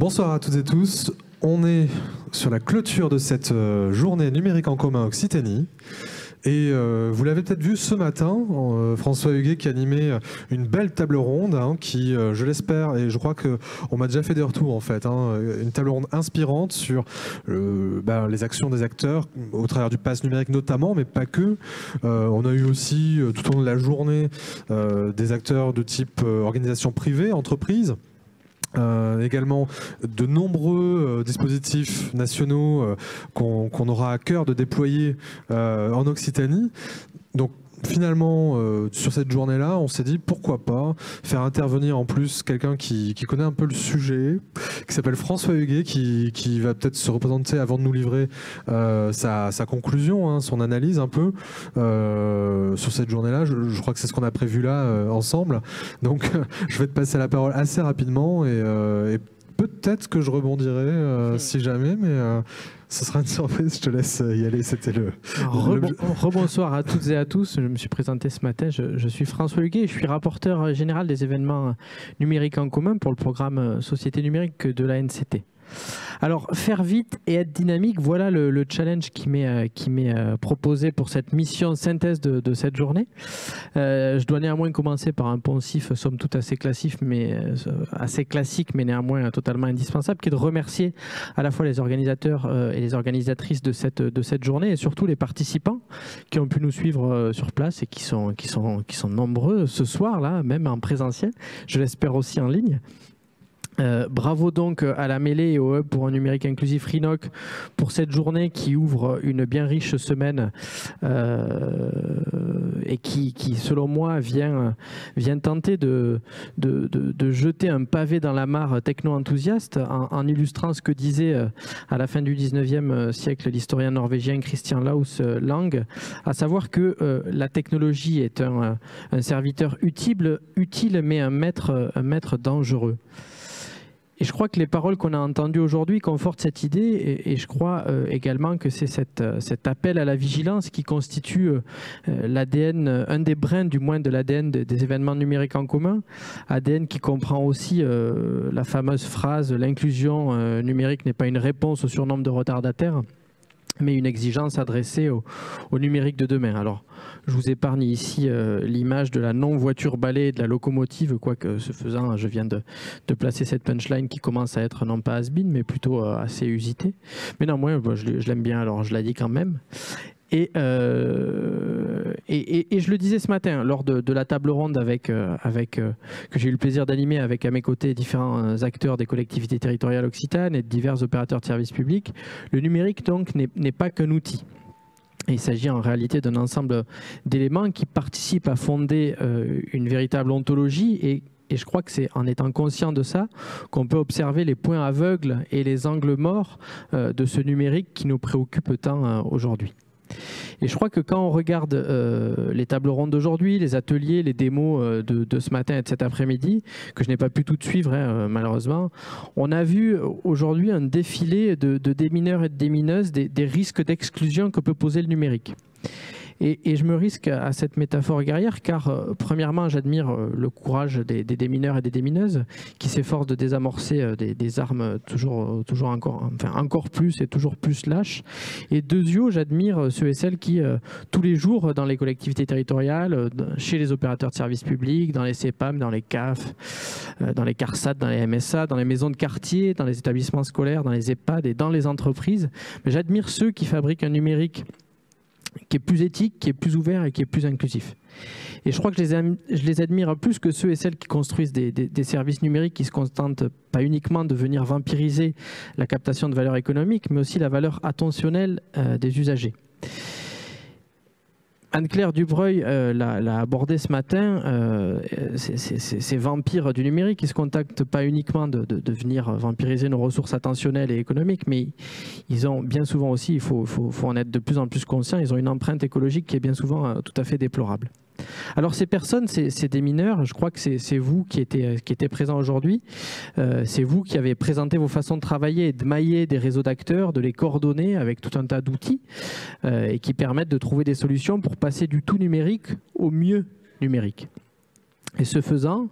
Bonsoir à toutes et tous. On est sur la clôture de cette journée numérique en commun Occitanie. Et vous l'avez peut-être vu ce matin, François Huguet qui animait une belle table ronde qui, je l'espère, et je crois qu'on m'a déjà fait des retours en fait, une table ronde inspirante sur les actions des acteurs au travers du pass numérique notamment, mais pas que. On a eu aussi tout au long de la journée des acteurs de type organisation privée, entreprise. Également de nombreux dispositifs nationaux qu'on aura à cœur de déployer en Occitanie. Donc finalement, sur cette journée-là, on s'est dit pourquoi pas faire intervenir en plus quelqu'un qui connaît un peu le sujet, qui s'appelle François Huguet, qui va peut-être se représenter avant de nous livrer sa conclusion, son analyse un peu sur cette journée-là. Je crois que c'est ce qu'on a prévu là ensemble. Donc je vais te passer la parole assez rapidement et peut-être que je rebondirai si jamais, mais ce sera une surprise, je te laisse y aller, c'était le... Rebonsoir à toutes et à tous, je me suis présenté ce matin, je suis François Huguet, je suis rapporteur général des événements numériques en commun pour le programme Société numérique de l'ANCT. Alors, faire vite et être dynamique, voilà le challenge qui m'est proposé pour cette mission synthèse de cette journée. Je dois néanmoins commencer par un poncif, somme toute assez classique, mais néanmoins totalement indispensable, qui est de remercier à la fois les organisateurs et les organisatrices de cette journée, et surtout les participants qui ont pu nous suivre sur place et qui sont nombreux ce soir, là, même en présentiel, je l'espère aussi en ligne. Bravo donc à la Mêlée et au Hub pour un numérique inclusif RINOC pour cette journée qui ouvre une bien riche semaine et qui selon moi vient tenter de jeter un pavé dans la mare techno-enthousiaste en illustrant ce que disait à la fin du 19e siècle l'historien norvégien Christian Laus Lang, à savoir que la technologie est un serviteur utile mais un maître dangereux. Et je crois que les paroles qu'on a entendues aujourd'hui confortent cette idée et je crois également que c'est cet appel à la vigilance qui constitue l'ADN, un des brins du moins de l'ADN des événements numériques en commun, ADN qui comprend aussi la fameuse phrase « l'inclusion numérique n'est pas une réponse au surnombre de retardataires », mais une exigence adressée au numérique de demain. Alors, je vous épargne ici l'image de la non-voiture balai et de la locomotive, quoique ce faisant, je viens de placer cette punchline qui commence à être non pas has-been, mais plutôt assez usitée. Mais néanmoins, je l'aime bien, alors je la dis quand même. Et je le disais ce matin lors de la table ronde que j'ai eu le plaisir d'animer avec à mes côtés différents acteurs des collectivités territoriales occitanes et de divers opérateurs de services publics, le numérique donc n'est pas qu'un outil. Il s'agit en réalité d'un ensemble d'éléments qui participent à fonder une véritable ontologie et je crois que c'est en étant conscient de ça qu'on peut observer les points aveugles et les angles morts de ce numérique qui nous préoccupe tant aujourd'hui. Et je crois que quand on regarde les tables rondes d'aujourd'hui, les ateliers, les démos de ce matin et de cet après-midi, que je n'ai pas pu toutes suivre malheureusement, on a vu aujourd'hui un défilé de démineurs et de démineuses, des risques d'exclusion que peut poser le numérique. Et je me risque à cette métaphore guerrière car, premièrement, j'admire le courage des démineurs et des démineuses qui s'efforcent de désamorcer des armes encore plus et toujours plus lâches. Et deuxièmement, j'admire ceux et celles qui, tous les jours, dans les collectivités territoriales, chez les opérateurs de services publics, dans les CEPAM, dans les CAF, dans les CARSAT, dans les MSA, dans les maisons de quartier, dans les établissements scolaires, dans les EHPAD et dans les entreprises. Mais j'admire ceux qui fabriquent un numérique qui est plus éthique, qui est plus ouvert et qui est plus inclusif. Et je crois que je les admire plus que ceux et celles qui construisent des services numériques qui se contentent pas uniquement de venir vampiriser la captation de valeur économique, mais aussi la valeur attentionnelle des usagers. Anne-Claire Dubreuil l'a abordé ce matin, ces vampires du numérique qui ne se contactent pas uniquement de venir vampiriser nos ressources attentionnelles et économiques, mais ils ont bien souvent aussi, il faut en être de plus en plus conscient, ils ont une empreinte écologique qui est bien souvent tout à fait déplorable. Alors ces personnes, ces démineurs, je crois que c'est vous qui étiez présents aujourd'hui, c'est vous qui avez présenté vos façons de travailler et de mailler des réseaux d'acteurs, de les coordonner avec tout un tas d'outils et qui permettent de trouver des solutions pour passer du tout numérique au mieux numérique. Et ce faisant,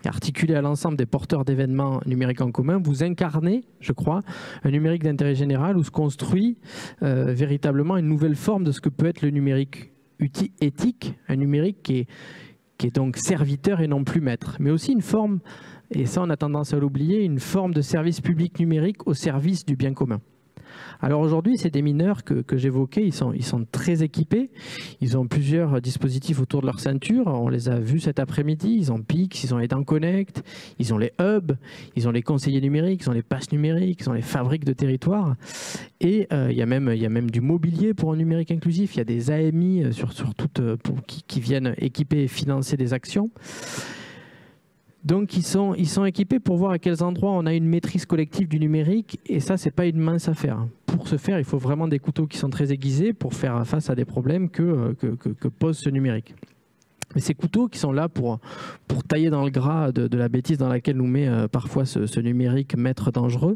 et articulé à l'ensemble des porteurs d'événements numériques en commun, vous incarnez, je crois, un numérique d'intérêt général où se construit véritablement une nouvelle forme de ce que peut être le numérique éthique, un numérique qui est donc serviteur et non plus maître, mais aussi une forme, et ça on a tendance à l'oublier, une forme de service public numérique au service du bien commun. Alors aujourd'hui, ces démineurs que j'évoquais, ils sont très équipés. Ils ont plusieurs dispositifs autour de leur ceinture. On les a vus cet après-midi. Ils ont Pix, ils ont Edan Connect, ils ont les hubs, ils ont les conseillers numériques, ils ont les passes numériques, ils ont les fabriques de territoire. Et il y a même du mobilier pour un numérique inclusif. Il y a des AMI qui viennent équiper et financer des actions. Donc ils sont équipés pour voir à quels endroits on a une maîtrise collective du numérique, et ça c'est pas une mince affaire. Pour ce faire, il faut vraiment des couteaux qui sont très aiguisés pour faire face à des problèmes que pose ce numérique. Mais ces couteaux qui sont là pour tailler dans le gras de la bêtise dans laquelle nous met parfois ce numérique maître dangereux,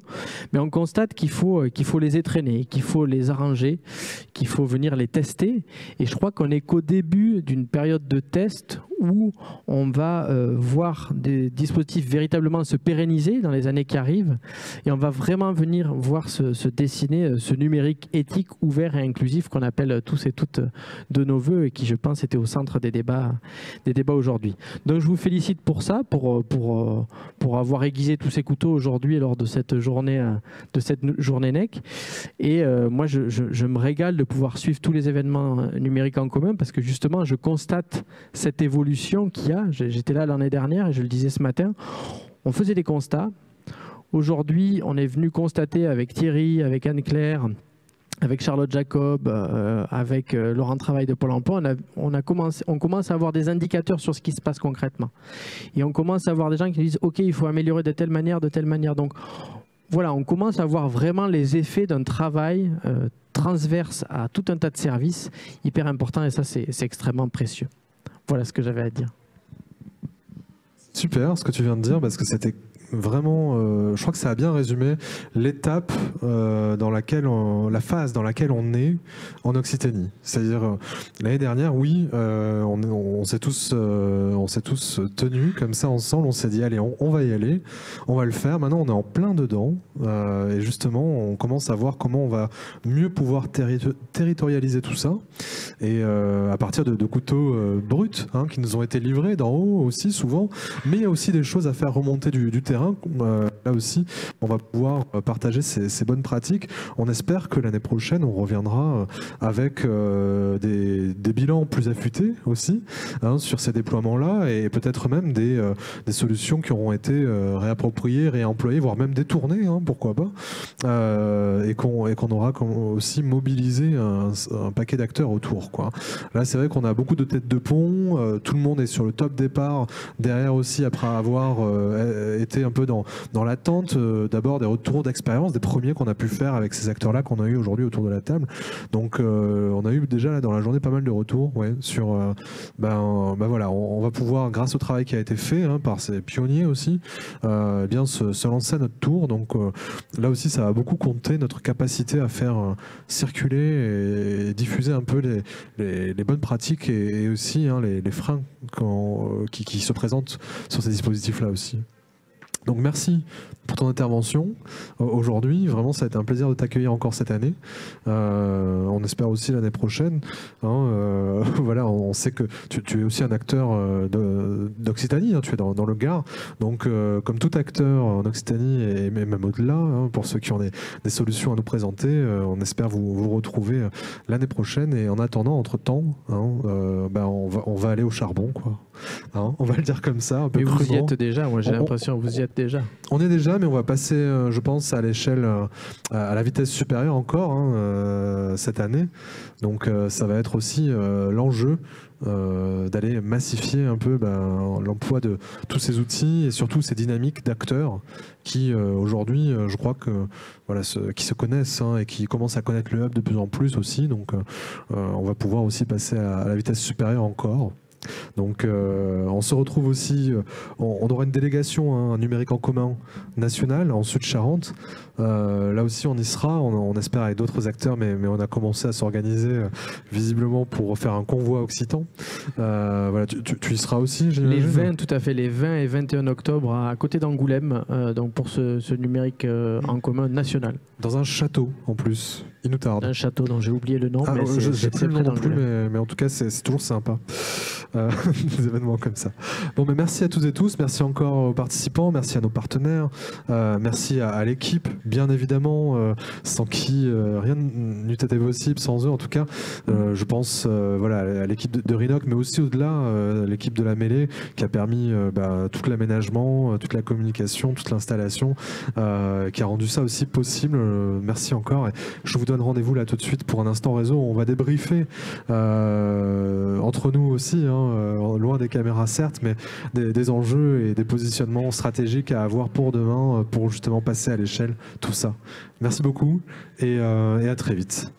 mais on constate qu'il faut les étreiner, qu'il faut les arranger, qu'il faut venir les tester. Et je crois qu'on n'est qu'au début d'une période de test où on va voir des dispositifs véritablement se pérenniser dans les années qui arrivent, et on va vraiment venir voir se dessiner ce numérique éthique, ouvert et inclusif qu'on appelle tous et toutes de nos voeux, et qui, je pense, était au centre des débats aujourd'hui. Donc je vous félicite pour ça, pour avoir aiguisé tous ces couteaux aujourd'hui lors de cette journée NEC. Et moi, je me régale de pouvoir suivre tous les événements numériques en commun, parce que justement, je constate cette évolution qu'il y a. J'étais là l'année dernière et je le disais ce matin, on faisait des constats. Aujourd'hui, on est venu constater avec Thierry, avec Anne-Claire, avec Charlotte Jacob, avec Laurent Travail de Pôle emploi, on commence à avoir des indicateurs sur ce qui se passe concrètement. Et on commence à avoir des gens qui disent « Ok, il faut améliorer de telle manière, de telle manière ». Donc voilà, on commence à voir vraiment les effets d'un travail transverse à tout un tas de services hyper importants, et ça c'est extrêmement précieux. Voilà ce que j'avais à dire. Super ce que tu viens de dire, parce que c'était vraiment, je crois que ça a bien résumé l'étape dans laquelle la phase dans laquelle on est en Occitanie. C'est-à-dire l'année dernière, oui, on s'est tous tenus comme ça ensemble. On s'est dit allez, on va y aller, on va le faire. Maintenant, on est en plein dedans, et justement, on commence à voir comment on va mieux pouvoir territorialiser tout ça. Et à partir de couteaux bruts qui nous ont été livrés d'en haut aussi souvent, mais il y a aussi des choses à faire remonter du terrain. Là aussi, on va pouvoir partager ces bonnes pratiques. On espère que l'année prochaine, on reviendra avec des bilans plus affûtés aussi sur ces déploiements-là, et peut-être même des solutions qui auront été réappropriées, réemployées, voire même détournées, pourquoi pas, et qu'on aura aussi mobilisé un paquet d'acteurs autour, quoi. Là, c'est vrai qu'on a beaucoup de têtes de pont, tout le monde est sur le top départ, derrière aussi, après avoir été un peu dans l'attente d'abord des retours d'expérience, des premiers qu'on a pu faire avec ces acteurs-là qu'on a eu aujourd'hui autour de la table. Donc on a eu déjà là, dans la journée pas mal de retours sur voilà, on va pouvoir, grâce au travail qui a été fait par ces pionniers aussi, bien se lancer à notre tour. Donc là aussi, ça va beaucoup compter notre capacité à faire circuler et diffuser un peu les bonnes pratiques, et aussi les freins qui se présentent sur ces dispositifs-là aussi. Donc merci pour ton intervention aujourd'hui. Vraiment, ça a été un plaisir de t'accueillir encore cette année. On espère aussi l'année prochaine. Voilà, on sait que tu es aussi un acteur d'Occitanie, tu es dans le Gard. Donc, comme tout acteur en Occitanie et même au-delà, pour ceux qui ont des solutions à nous présenter, on espère vous retrouver l'année prochaine. Et en attendant, entre-temps, on va aller au charbon, quoi. On va le dire comme ça, un peu crûment. Vous y êtes déjà, moi j'ai l'impression que vous y êtes déjà. On est déjà, mais on va passer, je pense, à l'échelle, à la vitesse supérieure encore cette année. Donc ça va être aussi l'enjeu d'aller massifier un peu l'emploi de tous ces outils et surtout ces dynamiques d'acteurs qui aujourd'hui, je crois que qui se connaissent et qui commencent à connaître le hub de plus en plus aussi. Donc on va pouvoir aussi passer à la vitesse supérieure encore. Donc on se retrouve aussi, on aura une délégation, hein, un numérique en commun national en Sud-Charente. Là aussi on y sera, on espère avec d'autres acteurs, mais on a commencé à s'organiser visiblement pour faire un convoi occitan. Voilà, tu y seras aussi, les 20, tout à fait, les 20 et 21 octobre à côté d'Angoulême, donc pour ce numérique en commun national. Dans un château en plus, il nous tarde. Un château dont j'ai oublié le nom, mais j'ai plus le nom non plus, mais en tout cas c'est toujours sympa. Des événements comme ça. Bon, mais merci à toutes et tous, merci encore aux participants, merci à nos partenaires, merci à l'équipe, bien évidemment, sans qui rien n'eût été possible, sans eux en tout cas. Je pense voilà, à l'équipe de Rhinoc, mais aussi au-delà, l'équipe de la mêlée qui a permis tout l'aménagement, toute la communication, toute l'installation, qui a rendu ça aussi possible. Merci encore. Et je vous donne rendez-vous là tout de suite pour un instant réseau. On va débriefer entre nous aussi, hein, loin des caméras certes, mais des enjeux et des positionnements stratégiques à avoir pour demain, pour justement passer à l'échelle tout ça. Merci beaucoup et à très vite.